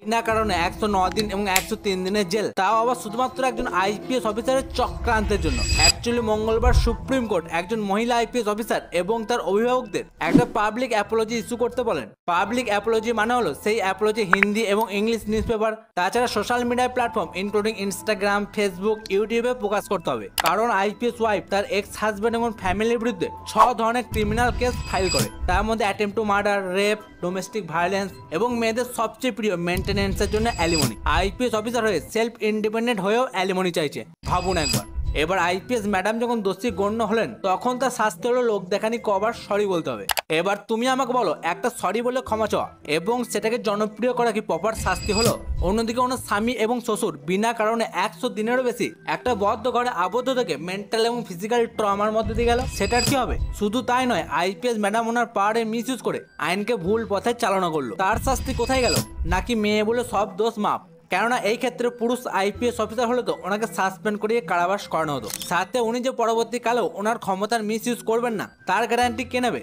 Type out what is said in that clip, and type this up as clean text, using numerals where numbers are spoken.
বিনা কারণে 109 দিন এবং 103 দিনের জেল, তাও আবার শুধুমাত্র একজন আইপিএস অফিসারের চক্রান্তের জন্য। অ্যাকচুয়ালি মঙ্গলবার সুপ্রিম কোর্ট একজন মহিলা আইপিএস অফিসার এবং তার অভিভাবকদের একটা পাবলিক অ্যাপোলজি ইস্যু করতে বলেন। পাবলিক অ্যাপোলজি মানে হলো সেই অ্যাপোলজি হিন্দি এবং ইংলিশ নিউজ পেপার, তাছাড়া social media platform including Instagram, Facebook, ইউটিউবে প্রকাশ করতে হবে। কারণ আইপিএস ওয়াইফ তার এক্স হাজব্যান্ড এবং ফ্যামিলির বিরুদ্ধে 6 ধরনের ক্রিমিনাল কেস ফাইল করে। তার মধ্যে attempt to murder, rape, domestic violence এবং মেয়েদের সবচেয়ে প্রিয় মেনটেনেন্সের জন্য অ্যালিমনি। আইপিএস অফিসার হয়ে সেলফ ইন্ডিপেন্ডেন্ট হয়েও অ্যালিমনি চাইছে, ভাবুন একবার। এবার আইপিএস ম্যাডাম যখন দোষী গণ্য হলেন, তখন তার শাস্তি হলো লোক দেখানি কবার সরি বলতে হবে। এবার তুমি আমাকে বলো, একটা সরি বলে ক্ষমা চাওয়া এবং সেটাকে জনপ্রিয় করা কি প্রপার শাস্তি হলো? অন্যদিকে ওনার স্বামী এবং শ্বশুর বিনা কারণে 100 দিনেরও বেশি একটা বদ্ধ ঘরে আবদ্ধ থেকে মেন্টাল এবং ফিজিক্যাল ট্রমার মধ্যে দিয়ে গেল, সেটার কি হবে? শুধু তাই নয়, আইপিএস ম্যাডাম ওনার পাওয়ারে মিস ইউজ করে আইনকে ভুল পথে চালনা করলো। তার শাস্তি কোথায় গেল? নাকি মেয়ে বলে সব দোষ মাপ? কেননা এই ক্ষেত্রে পুরুষ আইপিএস অফিসার হলে তো ওনাকে সাসপেন্ড করিয়ে কারাবাস করানো হতো। সাথে উনি যে পরবর্তীকালেও ওনার ক্ষমতার মিস ইউজ করবেন না, তার গ্যারান্টি কে নেবে?